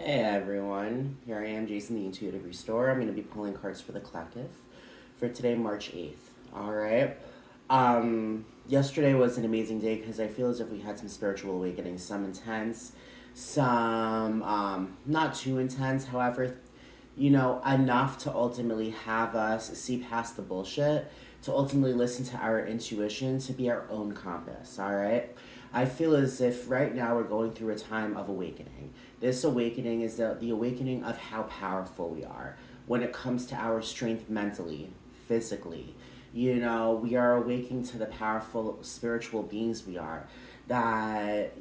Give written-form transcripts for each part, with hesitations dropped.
Hey everyone, here I am, Jason the Intuitive Restorer. I'm going to be pulling cards for the collective for today, March 8th. Alright. Yesterday was an amazing day because I feel as if we had some spiritual awakenings, some intense, some not too intense, however, enough to ultimately have us see past the bullshit, to ultimately listen to our intuition, to be our own compass, alright? I feel as if right now we're going through a time of awakening. This awakening is the awakening of how powerful we are when it comes to our strength mentally, physically. We are awakening to the powerful spiritual beings we are that,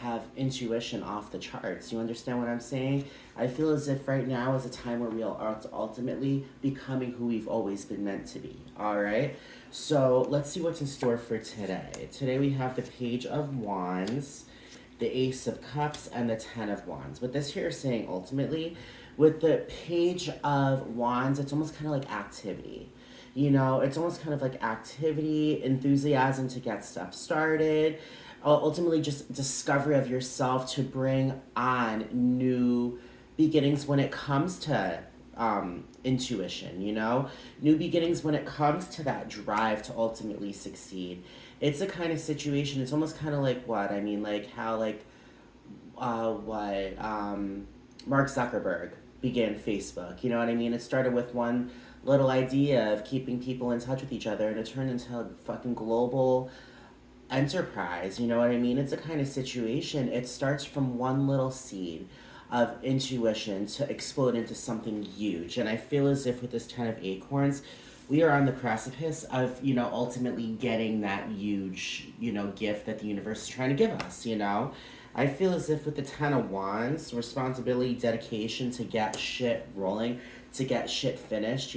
have intuition off the charts. You understand what I'm saying? I feel as if right now is a time where we are ultimately becoming who we've always been meant to be. All right? So let's see what's in store for today. Today we have the Page of Wands, the Ace of Cups, and the Ten of Wands. What this here is saying ultimately, with the Page of Wands, it's almost kind of like activity. It's almost kind of like activity, enthusiasm to get stuff started, ultimately just discovery of yourself to bring on new beginnings when it comes to intuition, new beginnings when it comes to that drive to ultimately succeed. It's a kind of situation, it's almost kind of like what I mean, like how what Mark Zuckerberg began Facebook. You know what I mean? It started with one little idea of keeping people in touch with each other, and it turned into a fucking global enterprise. You know what I mean? It's a kind of situation. It starts from one little seed of intuition to explode into something huge. And I feel as if with this Ten of Acorns, we are on the precipice of, ultimately getting that huge, gift that the universe is trying to give us. I feel as if with the Ten of Wands, responsibility, dedication to get shit rolling, to get shit finished,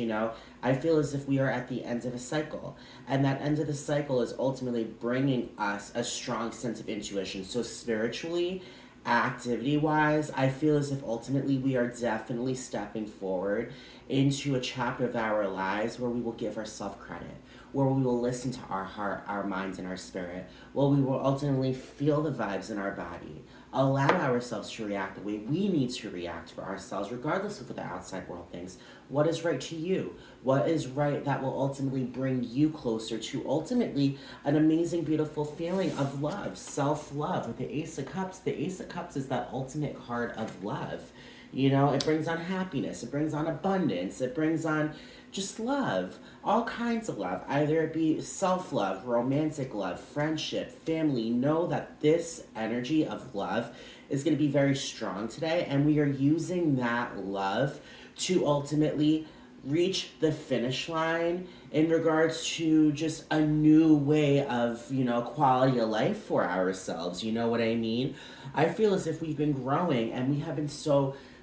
I feel as if we are at the end of a cycle. And that end of the cycle is ultimately bringing us a strong sense of intuition. So spiritually, activity-wise, I feel as if ultimately we are definitely stepping forward into a chapter of our lives where we will give ourselves credit, where we will listen to our heart, our minds, and our spirit, where we will ultimately feel the vibes in our body, allow ourselves to react the way we need to react for ourselves, regardless of what the outside world thinks. What is right to you? What is right that will ultimately bring you closer to ultimately an amazing, beautiful feeling of love, self-love. With the Ace of Cups, the Ace of Cups is that ultimate card of love. It brings on happiness, it brings on abundance, it brings on just love, all kinds of love, either it be self-love, romantic love, friendship, family. Know that this energy of love is going to be very strong today, and we are using that love to ultimately reach the finish line in regards to just a new way of, quality of life for ourselves. You know what I mean? I feel as if we've been growing and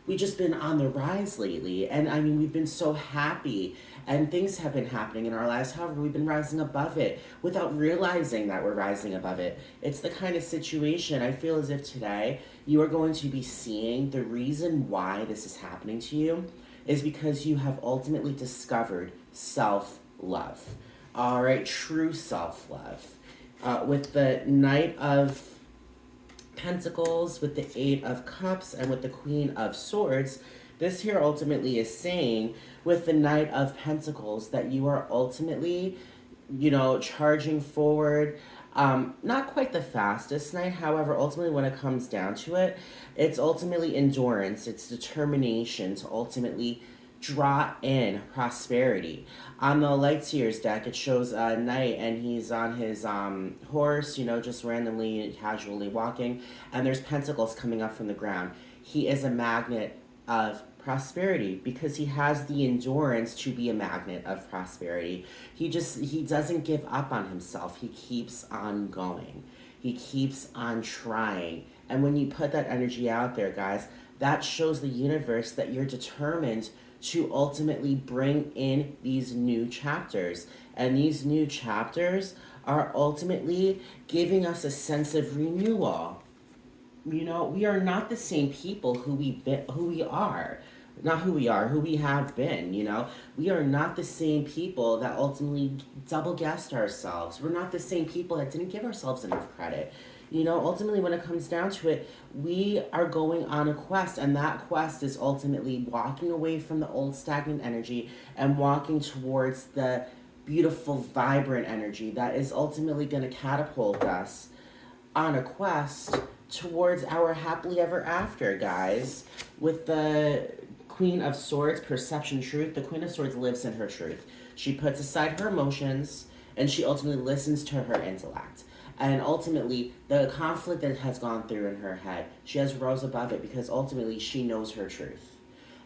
we just been on the rise lately. And I mean, we've been so happy and things have been happening in our lives. However, we've been rising above it without realizing that we're rising above it. It's the kind of situation I feel as if today you are going to be seeing the reason why this is happening to you is because you have ultimately discovered self-love. All right, true self-love. With the Knight of Pentacles, with the Eight of Cups, and with the Queen of Swords, this here ultimately is saying with the Knight of Pentacles that you are ultimately, charging forward. Not quite the fastest knight, however, ultimately when it comes down to it, it's ultimately endurance, it's determination to ultimately draw in prosperity. On the Lightseers deck, it shows a knight and he's on his horse, just randomly, casually walking, and there's pentacles coming up from the ground. He is a magnet of prosperity because he has the endurance to be a magnet of prosperity. He doesn't give up on himself. He keeps on going. He keeps on trying. And when you put that energy out there, guys, that shows the universe that you're determined to ultimately bring in these new chapters. And these new chapters are ultimately giving us a sense of renewal. We are not the same people who we are. Not who we are, who we have been, We are not the same people that ultimately double-guessed ourselves. We're not the same people that didn't give ourselves enough credit. You know, ultimately, when it comes down to it, we are going on a quest, and that quest is ultimately walking away from the old stagnant energy and walking towards the beautiful, vibrant energy that is ultimately going to catapult us on a quest towards our happily ever after, guys. With the Queen of Swords, perception, truth, the Queen of Swords lives in her truth. She puts aside her emotions and she ultimately listens to her intellect. And ultimately, the conflict that has gone through in her head, she has rose above it because ultimately she knows her truth.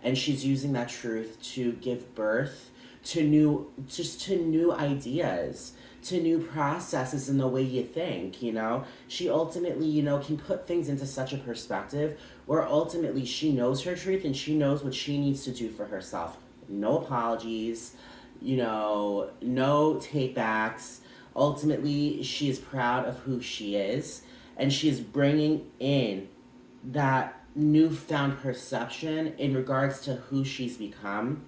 And she's using that truth to give birth to new ideas, to new processes in the way you think, you know. She ultimately, you know, can put things into such a perspective where ultimately she knows her truth and she knows what she needs to do for herself. No apologies, you know, no take backs. Ultimately, she is proud of who she is and she is bringing in that newfound perception in regards to who she's become.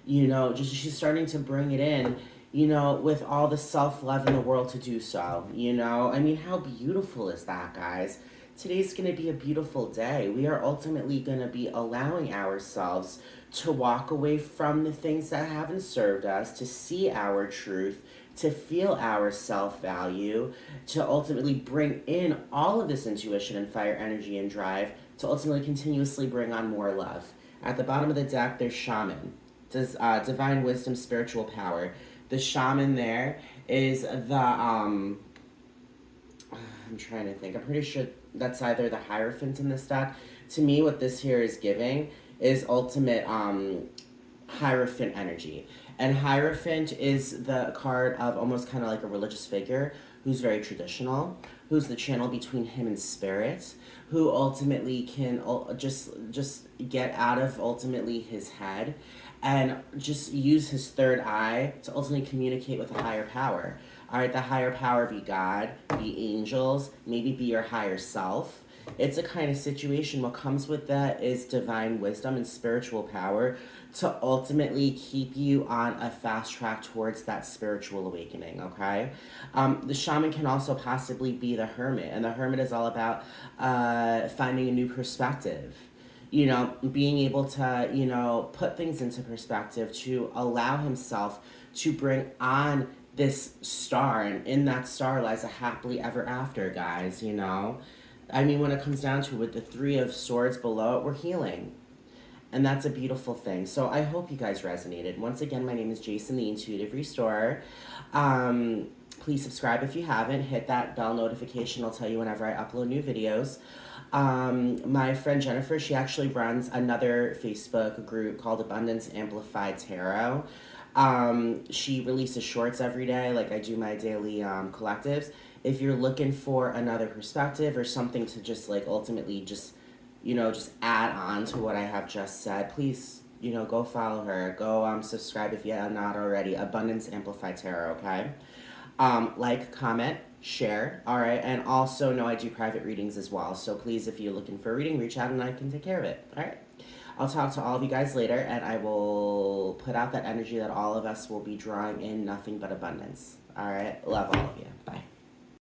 You know, just she's starting to bring it in, you know, with all the self-love in the world to do so, you know. I mean, how beautiful is that, guys? Today's going to be a beautiful day. We are ultimately going to be allowing ourselves to walk away from the things that haven't served us, to see our truth, to feel our self-value, to ultimately bring in all of this intuition and fire energy and drive, to ultimately continuously bring on more love. At the bottom of the deck, there's Shaman. Does divine wisdom, spiritual power. The shaman there is the I'm trying to think. I'm pretty sure that's either the Hierophant in this deck. To me, what this here is giving is ultimate Hierophant energy. And Hierophant is the card of almost kind of like a religious figure who's very traditional, who's the channel between him and spirit, who ultimately can just get out of ultimately his head and just use his third eye to ultimately communicate with a higher power. All right, the higher power be God, be angels, maybe be your higher self. It's a kind of situation. What comes with that is divine wisdom and spiritual power to ultimately keep you on a fast track towards that spiritual awakening, okay? The shaman can also possibly be the hermit, and the hermit is all about finding a new perspective. You know, being able to, you know, put things into perspective to allow himself to bring on this star, and in that star lies a happily ever after, guys, you know? I mean, when it comes down to it, with the Three of Swords below it, we're healing. And that's a beautiful thing. So I hope you guys resonated. Once again, my name is Jason, the Intuitive Restorer. Please subscribe if you haven't. Hit that bell notification. I'll tell you whenever I upload new videos. My friend Jennifer, she actually runs another Facebook group called Abundance Amplified Tarot. She releases shorts every day, like I do my daily collectives. If you're looking for another perspective or something to just like ultimately just, you know, just add on to what I have just said, please, you know, go follow her. Go subscribe if you are not already. Abundance Amplified Tarot, okay? Like, comment, share, all right? And also know I do private readings as well. So please, if you're looking for a reading, reach out and I can take care of it, all right? I'll talk to all of you guys later, and I will put out that energy that all of us will be drawing in nothing but abundance. All right? Love all of you. Bye.